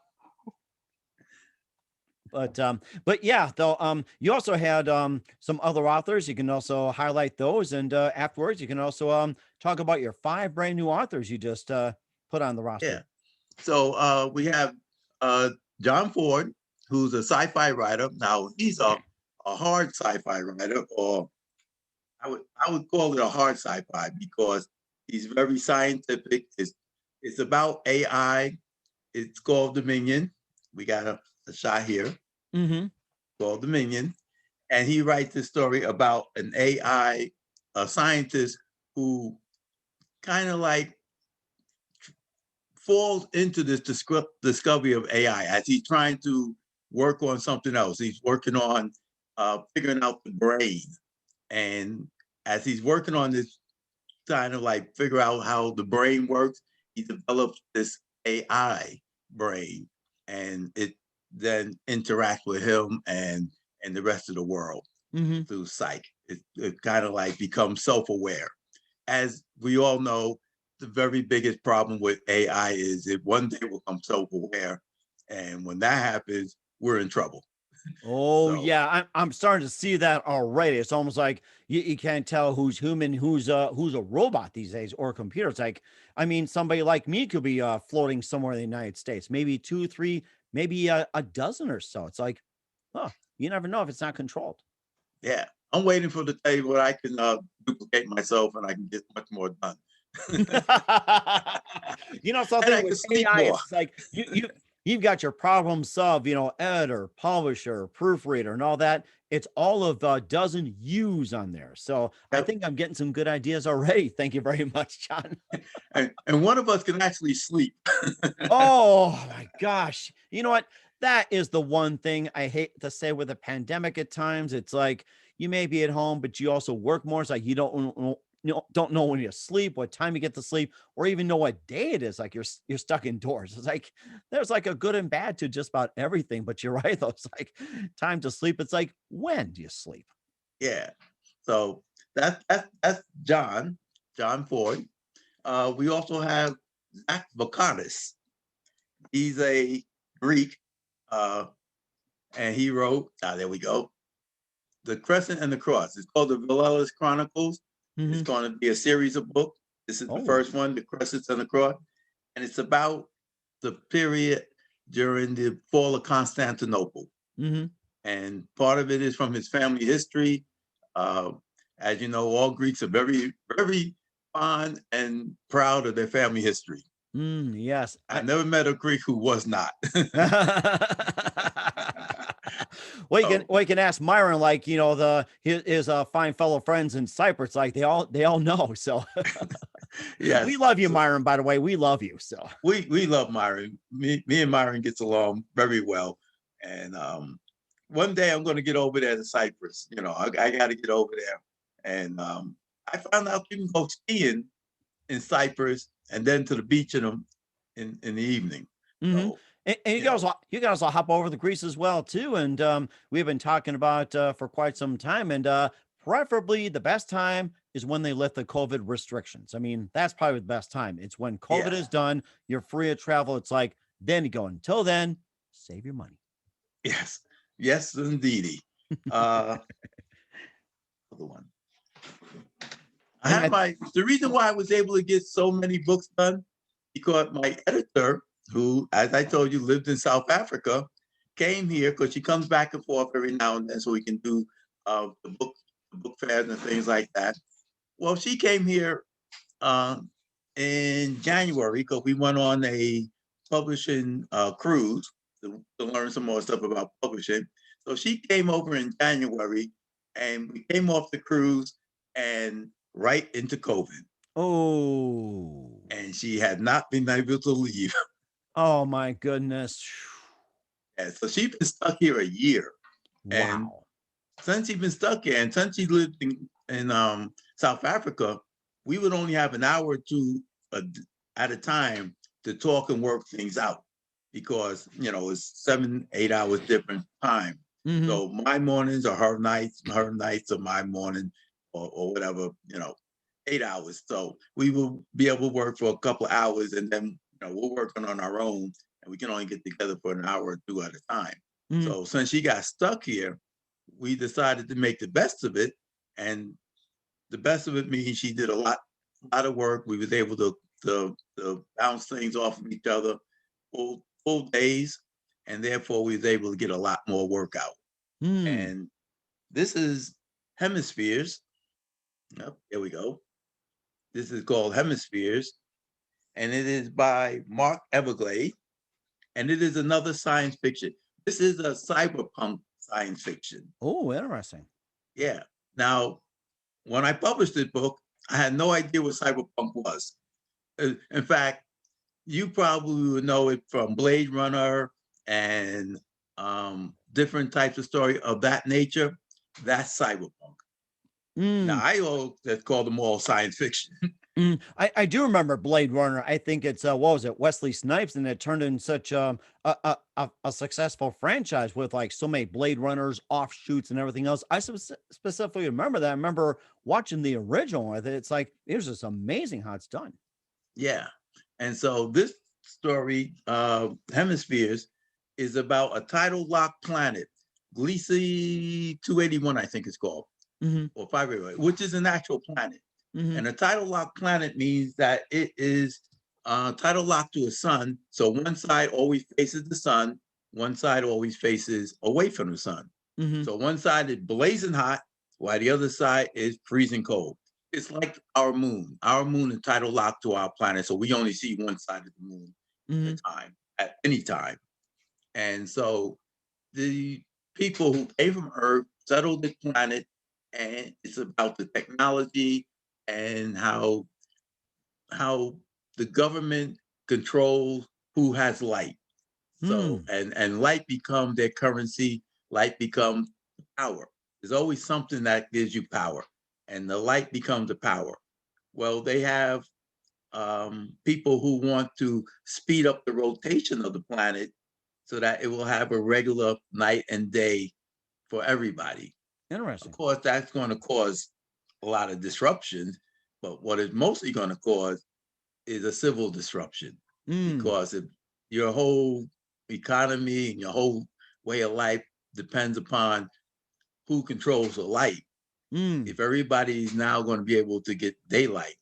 Speaker 1: but yeah, though you also had some other authors. You can also highlight those, and afterwards you can also talk about your 5 brand new authors you just put on the
Speaker 2: Yeah.
Speaker 1: roster.
Speaker 2: So we have uh, John Ford, who's a sci-fi writer. Now he's a hard sci-fi writer, or I would call it a hard sci-fi because he's very scientific. It's about AI. It's called Dominion. We got a shot here
Speaker 1: Mm-hmm.
Speaker 2: called Dominion, and he writes this story about an AI scientist who kind of like falls into this discovery of AI as he's trying to work on something else. He's working on figuring out the brain. And as he's working on this, trying to like figure out how the brain works, he develops this AI brain, and it then interacts with him and the rest of the world
Speaker 1: Mm-hmm.
Speaker 2: through psych. It kind of like becomes self-aware. As we all know, the very biggest problem with AI is it one day will become self-aware, and when that happens, we're in trouble.
Speaker 1: Oh
Speaker 2: So
Speaker 1: yeah, I'm starting to see that already. It's almost like you can't tell who's human, who's a robot these days, or a computer. It's like, I mean, somebody like me could be floating somewhere in the United States, maybe 2, 3, maybe a dozen or so. It's like, huh, you never know if it's not controlled.
Speaker 2: yeah, I'm waiting for the day where I can duplicate myself and I can get much more done. And
Speaker 1: Something
Speaker 2: I
Speaker 1: with
Speaker 2: can sleep
Speaker 1: AI,
Speaker 2: more.
Speaker 1: it's like you've got your problem solved, editor, publisher, proofreader, and all that. It's all of a dozen U's on there. So I
Speaker 2: Yep.
Speaker 1: think I'm getting some good ideas already. Thank you very much, John.
Speaker 2: And one of us can actually sleep.
Speaker 1: Oh my gosh. You know what? That is the one thing I hate to say with a pandemic at times. It's like you may be at home, but you also work more. It's like you don't know when you sleep, what time you get to sleep, or even know what day it is. Like you're stuck indoors. It's like there's like a good and bad to just about everything. But you're right, though. It's like time to sleep. It's like, when do you sleep?
Speaker 2: Yeah. So that's John Ford. We also have Zach Vakanis. He's a Greek, uh, and he wrote. There we go. The Crescent and the Cross. It's called the Villellas Chronicles. It's
Speaker 1: Hmm.
Speaker 2: going to be a series of books. This is the
Speaker 1: Oh.
Speaker 2: first one, The Crescents and the Cross, and it's about the period during the fall of Constantinople.
Speaker 1: Hmm.
Speaker 2: And part of it is from his family history. Uh, as you know, all Greeks are very, very fond and proud of their family history.
Speaker 1: Yes.
Speaker 2: I never met a Greek who was not.
Speaker 1: Well, you can
Speaker 2: So,
Speaker 1: well, you can ask Myron, like his fine fellow friends in Cyprus, like they all know. So we
Speaker 2: yes,
Speaker 1: love you,
Speaker 2: so
Speaker 1: Myron. By the way, we love you. So
Speaker 2: we love Myron. Me and Myron gets along very well. And one day I'm going to get over there to Cyprus. I got to get over there. And I found out you can go skiing in Cyprus and then to the beach in the evening.
Speaker 1: hmm
Speaker 2: So,
Speaker 1: and
Speaker 2: you know,
Speaker 1: you guys will hop over the Greece as well too. And we've been talking about for quite some time, and preferably the best time is when they lift the COVID restrictions. I mean, that's probably the best time. It's when COVID
Speaker 2: Yeah.
Speaker 1: is done, you're free of travel. It's like, then you go. Until then, save your money.
Speaker 2: Yes. Yes, indeedy. Uh, other one. I
Speaker 1: And
Speaker 2: had the reason why I was able to get so many books done, because my editor, who, as I told you, lived in South Africa, came here because she comes back and forth every now and then so we can do the book fairs and things like that. Well, she came here uh, in January because we went on a publishing cruise to learn some more stuff about publishing. So she came over in January and we came off the cruise and right into COVID.
Speaker 1: oh,
Speaker 2: And she had not been able to leave.
Speaker 1: oh my goodness.
Speaker 2: And so she's been stuck here a year. And
Speaker 1: Wow.
Speaker 2: since she's been stuck here, and since she lived in South Africa, we would only have an hour or two at a time to talk and work things out because it's 7-8 hours different time.
Speaker 1: Mm-hmm.
Speaker 2: So my mornings are her nights are my morning, or whatever, 8 hours. So we will be able to work for a couple of hours, and then we're working on our own, and we can only get together for an hour or two at a time.
Speaker 1: Mm-hmm.
Speaker 2: So since she got stuck here, we decided to make the best of it, and the best of it means she did a lot of work. We was able to bounce things off of each other full days, and therefore we was able to get a lot more work out.
Speaker 1: Mm.
Speaker 2: And this is Hemispheres. Yep, here we go. This is called Hemispheres, and it is by Mark Everglade, and it is another science fiction. This is a cyberpunk science fiction.
Speaker 1: Oh, interesting.
Speaker 2: Yeah. Now, when I published this book, I had no idea what cyberpunk was. In fact, you probably would know it from Blade Runner and different types of story of that nature. That's cyberpunk. Now,
Speaker 1: Mm.
Speaker 2: I always call them all science fiction.
Speaker 1: I do remember Blade Runner. I think it's what was it, Wesley Snipes, and it turned in such a successful franchise with like so many Blade Runners, offshoots, and everything else. I specifically remember that. I remember watching the original with it. It's like it was just amazing how it's done.
Speaker 2: Yeah. And so this story, Hemispheres, is about a tidal locked planet, Gliese 281, I think it's called,
Speaker 1: Mm-hmm.
Speaker 2: or 581, which is an actual planet.
Speaker 1: Mm-hmm.
Speaker 2: And a tidal locked planet means that it is tidal locked to a sun. So one side always faces the sun, one side always faces away from the sun.
Speaker 1: Mm-hmm.
Speaker 2: So one side is blazing hot, while the other side is freezing cold. It's like our moon. Our moon is tidal locked to our planet, so we only see one side of the moon
Speaker 1: Mm-hmm.
Speaker 2: at any time. And so the people who came from Earth settled the planet, and it's about the technology and how the government controls who has light. So and light becomes their currency, light becomes power. There's always something that gives you power, and the light becomes the power. Well, they have people who want to speed up the rotation of the planet so that it will have a regular night and day for everybody. Of
Speaker 1: Interesting.
Speaker 2: course, that's going to cause a lot of disruption, but what it's mostly going to cause is a civil disruption, because if your whole economy and your whole way of life depends upon who controls the light. If everybody's now going to be able to get daylight,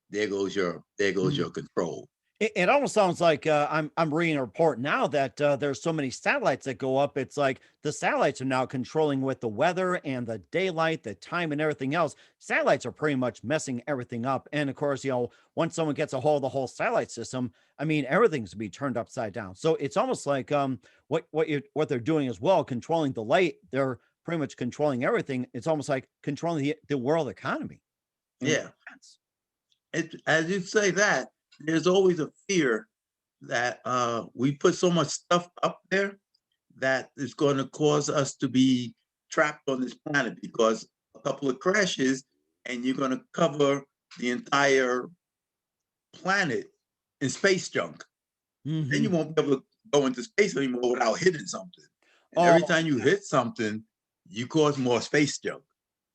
Speaker 2: there goes your control.
Speaker 1: It almost sounds like I'm reading a report now that there's so many satellites that go up. It's like the satellites are now controlling with the weather and the daylight, the time, and everything else. Satellites are pretty much messing everything up. And of course, once someone gets a hold of the whole satellite system, I mean, everything's to be turned upside down. So it's almost like what they're doing as well, controlling the light. They're pretty much controlling everything. It's almost like controlling the world economy.
Speaker 2: Yeah. As you say that, there's always a fear that we put so much stuff up there that is going to cause us to be trapped on this planet, because a couple of crashes and you're going to cover the entire planet in space junk. Then you won't be able to go into space anymore without hitting something. And every time you hit something, you cause more space junk.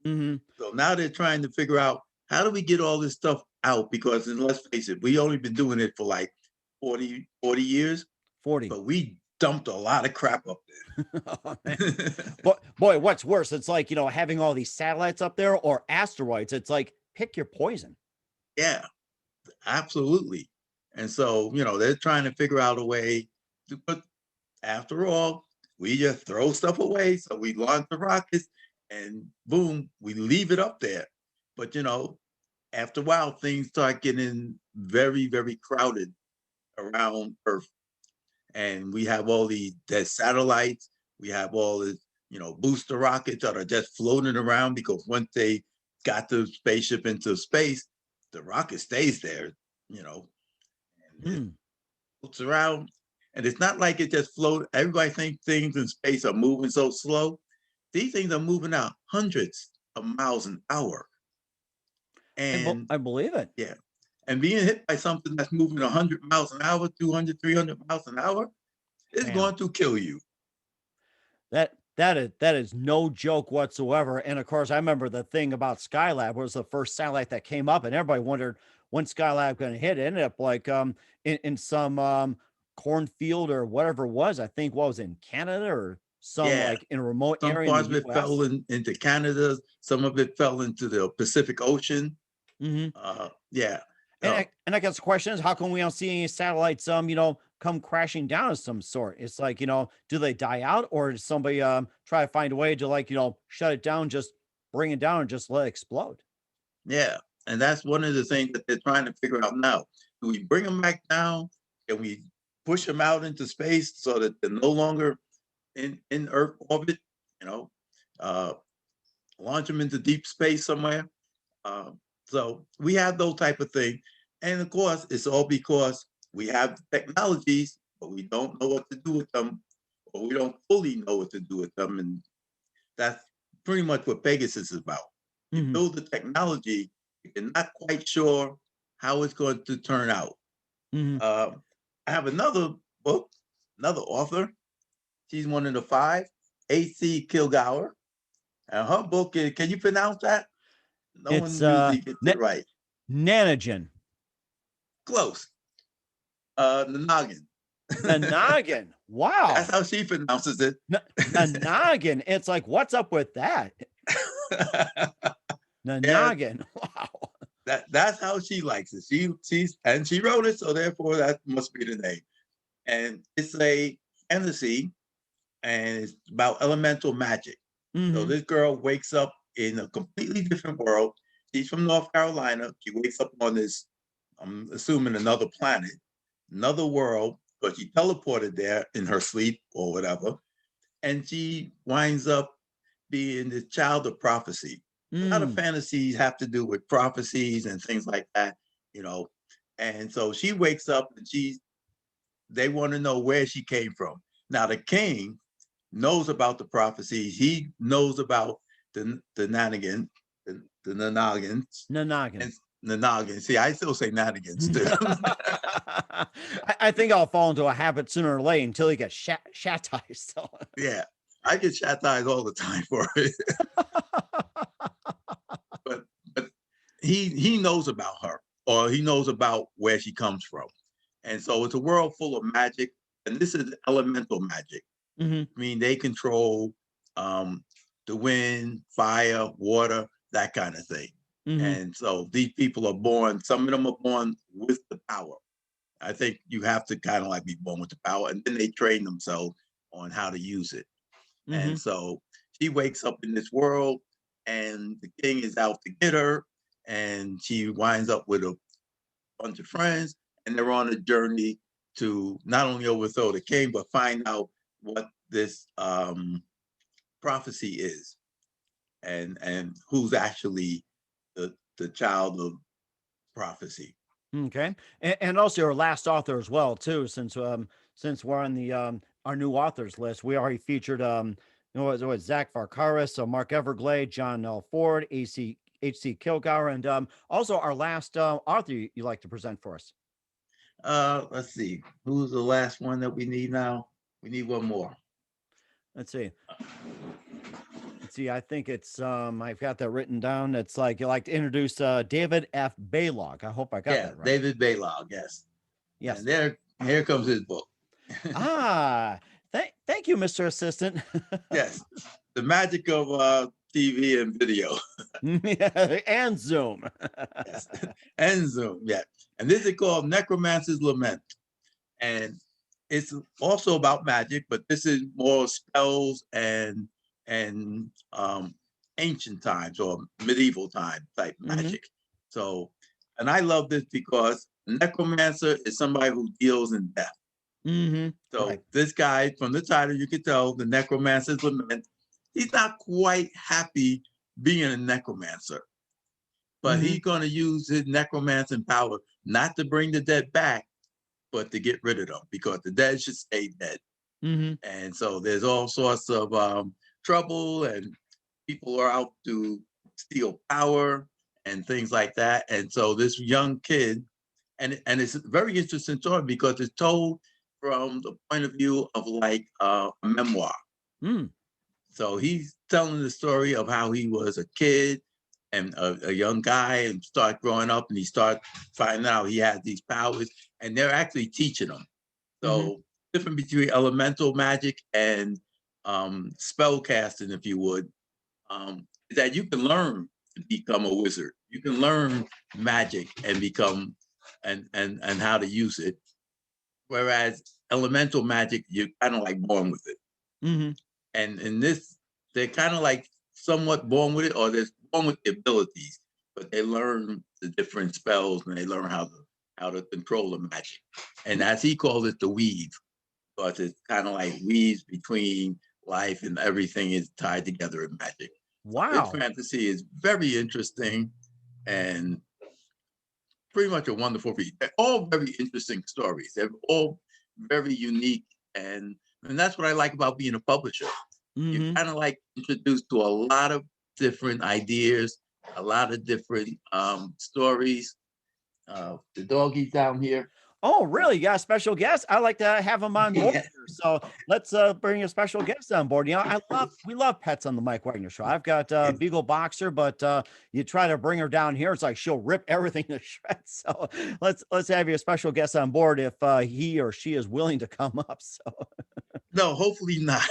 Speaker 1: Hmm.
Speaker 2: So now they're trying to figure out how do we get all this stuff out? Because and let's face it, we only been doing it for like 40 years,
Speaker 1: 40.
Speaker 2: but we dumped a lot of crap up
Speaker 1: Oh, man.
Speaker 2: there.
Speaker 1: But boy, what's worse? It's like, having all these satellites up there or asteroids. It's like, pick your poison.
Speaker 2: Yeah, absolutely. And so, they're trying to figure out a way to put, after all, we just throw stuff away. So we launch the rockets and boom, we leave it up there. But, after a while, things start getting very, very crowded around Earth. And we have all the satellites, we have all the, booster rockets that are just floating around because once they got the spaceship into space, the rocket stays there, and it
Speaker 1: Mm.
Speaker 2: floats around. And it's not like it just float. Everybody thinks things in space are moving so slow. These things are moving out hundreds of miles an hour. And
Speaker 1: I believe it.
Speaker 2: yeah, and being hit by something that's moving 100 miles an hour, 200, 300 miles an hour, is
Speaker 1: Man,
Speaker 2: going to kill you.
Speaker 1: that is no joke whatsoever. And of course, I remember the thing about Skylab was the first satellite that came up, and everybody wondered when Skylab going to hit. It ended up like in some cornfield or whatever it was. I think what was in Canada or some
Speaker 2: Yeah,
Speaker 1: like in a remote
Speaker 2: some
Speaker 1: area in the
Speaker 2: parts of it fell
Speaker 1: U.S.
Speaker 2: into Canada. Some of it fell into the Pacific Ocean.
Speaker 1: Hmm.
Speaker 2: Yeah.
Speaker 1: And
Speaker 2: Uh,
Speaker 1: I guess the question is, how come we don't see any satellites, come crashing down of some sort? It's like, do they die out, or does somebody try to find a way to like, shut it down, just bring it down and just let it explode?
Speaker 2: yeah. And that's one of the things that they're trying to figure out now. Do we bring them back down? Can we push them out into space so that they're no longer in Earth orbit? You know, uh, launch them into deep space somewhere. Uh, so we have those type of things, and of course, it's all because we have technologies, but we don't know what to do with them, or we don't fully know what to do with them, and that's pretty much what Pegasus is about. You
Speaker 1: Hmm.
Speaker 2: build the technology, you're not quite sure how it's going to turn out.
Speaker 1: Hmm.
Speaker 2: Uh, I have another book, another author. She's one of the five, AC Kilgour. And her book is, can you pronounce that? No
Speaker 1: It's
Speaker 2: one usually gets it right.
Speaker 1: Nanogen.
Speaker 2: Close. The noggin.
Speaker 1: The noggin.
Speaker 2: That's
Speaker 1: Wow.
Speaker 2: how she pronounces it.
Speaker 1: The noggin. It's like, what's up with that? The
Speaker 2: And
Speaker 1: noggin. Wow.
Speaker 2: that's how she likes it. She wrote it, so therefore that must be the name. And it's a fantasy, and it's about elemental magic. So
Speaker 1: Hmm.
Speaker 2: this girl wakes up in a completely different world. She's from North Carolina. She wakes up on this, I'm assuming another planet, another world, but she teleported there in her sleep or whatever. And she winds up being the child of prophecy. A lot of
Speaker 1: Mm.
Speaker 2: fantasies have to do with prophecies and things like that, you know. And so she wakes up and they want to know where she came from. Now the king knows about the prophecies. He knows about the Nanogen, the Nanogans,
Speaker 1: The
Speaker 2: and
Speaker 1: noggin.
Speaker 2: the Noggin. See, I still say Nanogans too.
Speaker 1: I think I'll fall into a habit sooner or later until he gets shatized. So.
Speaker 2: Yeah, I get chastised all the time for it, but but he knows about her, or he knows about where she comes from, and so it's a world full of magic, and this is elemental magic.
Speaker 1: Hmm.
Speaker 2: I mean, they control um, the wind, fire, water, that kind of thing.
Speaker 1: Hmm.
Speaker 2: And so these people are born, some of them are born with the power. I think you have to kind of like be born with the power, and then they train themselves on how to use it. And
Speaker 1: Hmm.
Speaker 2: so she wakes up in this world, and the king is out to get her, and she winds up with a bunch of friends, and they're on a journey to not only overthrow the king, but find out what this prophecy is, and who's actually the child of prophecy.
Speaker 1: Okay, and also your last author as well too. Since we're on the our new authors list, we already featured it was Zach Varkaris, so Mark Everglade, John L. Ford, AC HC Kilgour, and also our last author you like to present for us.
Speaker 2: Let's see, who's the last one that we need now? We need one more.
Speaker 1: Let's see. See, I think it's I've got that written down. It's like you like to introduce David F. Baylog. I hope I got
Speaker 2: Yeah,
Speaker 1: that right.
Speaker 2: David Baylog, yes. And
Speaker 1: Yes.
Speaker 2: here comes his book.
Speaker 1: Ah, thank you, Mr. Assistant.
Speaker 2: Yes, the magic of TV and video.
Speaker 1: And Zoom.
Speaker 2: Yes, and Zoom. Yeah, and this is called Necromancer's Lament, and it's also about magic, but this is more spells and ancient times or medieval time type
Speaker 1: Hmm.
Speaker 2: magic. So, and I love this because necromancer is somebody who deals in death.
Speaker 1: Hmm. Right.
Speaker 2: So this guy, from the title, you can tell the necromancer's lament. He's not quite happy being a necromancer, but
Speaker 1: Hmm.
Speaker 2: he's going to use his necromancer power not to bring the dead back, but to get rid of them because the dead should stay dead.
Speaker 1: Hmm.
Speaker 2: And so there's all sorts of trouble, and people are out to steal power and things like that. And so this young kid, and it's a very interesting story because it's told from the point of view of like a memoir.
Speaker 1: Mm.
Speaker 2: So he's telling the story of how he was a kid and a young guy and start growing up and he start finding out he has these powers and they're actually teaching him.
Speaker 1: Hmm.
Speaker 2: So different between elemental magic and spell casting, if you would, is that you can learn to become a wizard. You can learn magic and become and how to use it. Whereas elemental magic, you're kind of like born with it.
Speaker 1: Hmm.
Speaker 2: And in this, they're kind of like somewhat born with it, or they're born with the abilities, but they learn the different spells and they learn how to control the magic. And as he calls it, the weave, because it's kind of like weaves between life and everything is tied together in magic. This
Speaker 1: Wow.
Speaker 2: fantasy is very interesting and pretty much a wonderful read. They're all very interesting stories. They're all very unique, and that's what I like about being a publisher. You're
Speaker 1: Hmm.
Speaker 2: kind of like introduced to a lot of different ideas, a lot of different stories. The doggies down here.
Speaker 1: Oh, really? You got a special guest? I like to have him on board
Speaker 2: Yeah.
Speaker 1: here. So let's bring a special guest on board. You know, we love pets on the Mike Wagner show. I've got Beagle Boxer, but you try to bring her down here, it's like she'll rip everything to shreds. So let's have you a special guest on board if he or she is willing to come up. So
Speaker 2: No, hopefully not.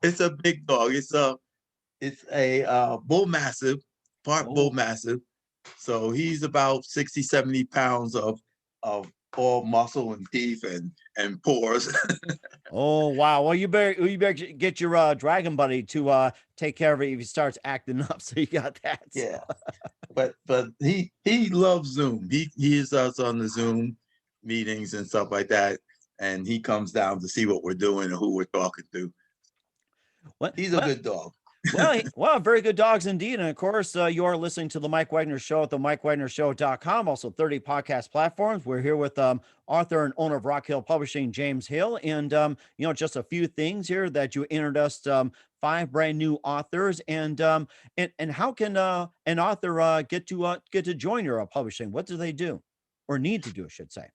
Speaker 2: It's a big dog. It's a bull massive, part bull
Speaker 1: oh,
Speaker 2: massive. So he's about 60, 70 pounds of all muscle and teeth and pores.
Speaker 1: oh wow. Well, you better get your dragon buddy to take care of it if he starts acting up. So you got that. So.
Speaker 2: Yeah. But he loves Zoom. He is us on the Zoom meetings and stuff like that. And he comes down to see what we're doing and who we're talking to.
Speaker 1: What?
Speaker 2: He's a
Speaker 1: Well,
Speaker 2: good dog.
Speaker 1: well, very good dogs indeed. And of course, you are listening to the Mike Wagner Show at the MikeWagnerShow.com, also 30 podcast platforms. We're here with author and owner of Rock Hill Publishing, James Hill. And, just a few things here that you introduced five brand new authors. And how can an author get to join your publishing? What do they do or need to do, I should say?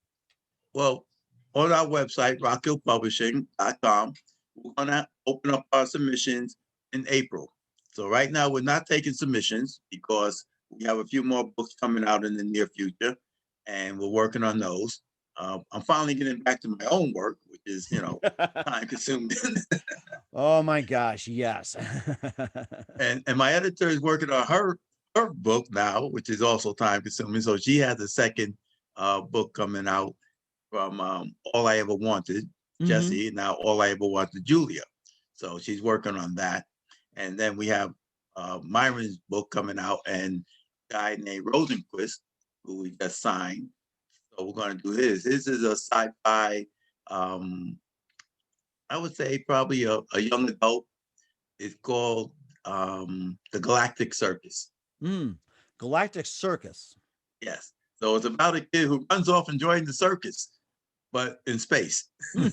Speaker 2: Well, on our website, rockhillpublishing.com, we're going to open up our submissions in April. So right now, we're not taking submissions because we have a few more books coming out in the near future, and we're working on those. I'm finally getting back to my own work, which is, time consuming.
Speaker 1: Oh my gosh, yes.
Speaker 2: and my editor is working on her book now, which is also time consuming. So she has a second book coming out from All I Ever Wanted,
Speaker 1: Hmm.
Speaker 2: Jesse, now All I Ever Wanted, Julia. So she's working on that. And then we have Myron's book coming out and a guy named Rosenquist, who we just signed. So we're going to do his. His is a sci-fi, um, I would say probably a young adult. It's called The Galactic Circus.
Speaker 1: Mm. Galactic Circus.
Speaker 2: Yes. So it's about a kid who runs off enjoying the circus, but in space.
Speaker 1: Hmm.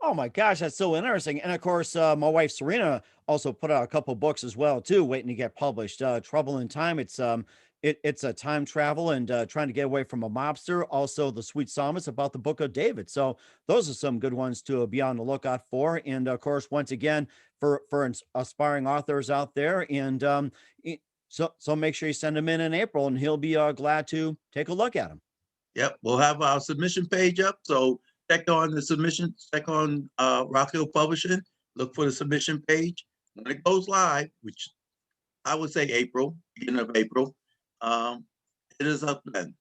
Speaker 1: Oh my gosh, that's so interesting. And of course, my wife Serena also put out a couple books as well too, waiting to get published. Trouble in Time. It's It's a time travel and trying to get away from a mobster. Also, the Sweet Psalmist about the Book of David. So those are some good ones to be on the lookout for. And of course, once again, for aspiring authors out there, and so make sure you send them in April, and he'll be glad to take a look at them.
Speaker 2: Yep, we'll have our submission page up. So check on the submission, check on Rock Hill Publishing, look for the submission page. When it goes live, which I would say April, beginning of April, it is up then.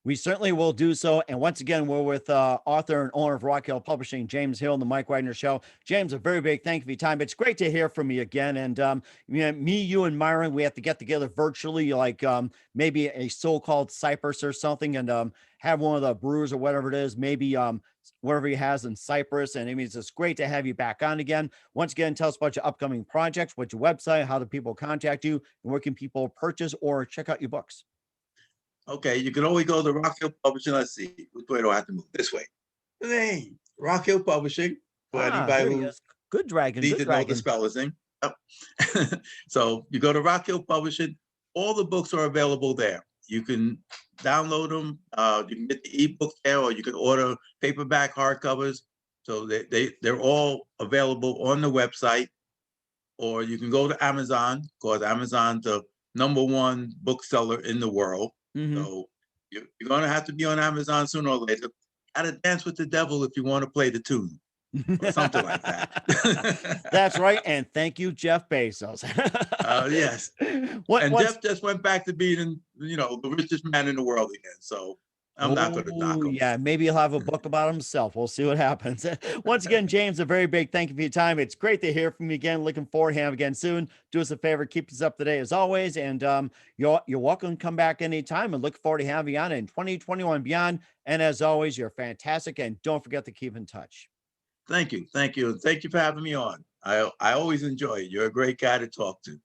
Speaker 1: We certainly will do so. And once again, we're with author and owner of Rock Hill Publishing, James Hill, and the Mike Wagner Show. James, a very big thank you for your time. It's great to hear from you again. And me, you, and Myron, we have to get together virtually, like maybe a so-called Cyprus or something, and have one of the brews or whatever it is, maybe whatever he has in Cyprus. And I mean, it's just great to have you back on again. Once again, tell us about your upcoming projects, what's your website, how do people contact you, and where can people purchase or check out your books?
Speaker 2: Okay, you can always go to Rock Hill Publishing. Let's see, which way do I have to move? This way. The name, Rock Hill Publishing, for anybody
Speaker 1: There he
Speaker 2: who
Speaker 1: is. Good dragon.
Speaker 2: needs
Speaker 1: Good
Speaker 2: to know the
Speaker 1: dragon.
Speaker 2: spelling. Yep. So you go to Rock Hill Publishing. All the books are available there. You can download them. You can get the ebook there, or you can order paperback hardcovers. So they're all available on the website, or you can go to Amazon, because Amazon's the #1 bookseller in the world. So you're going to have to be on Amazon sooner or later. Got to dance with the devil if you want to play the tune, or something like that.
Speaker 1: That's right. And thank you, Jeff Bezos.
Speaker 2: Yes. And Jeff just went back to being, the richest man in the world again. So I'm not going to knock him.
Speaker 1: Yeah, maybe he'll have a book about himself. We'll see what happens. Once again, James, a very big thank you for your time. It's great to hear from you again. Looking forward to having you again soon. Do us a favor, keep us up to date as always. And you're welcome to come back anytime, and look forward to having you on in 2021 and beyond. And as always, you're fantastic. And don't forget to keep in touch.
Speaker 2: Thank you. Thank you. And thank you for having me on. I always enjoy it. You're a great guy to talk to.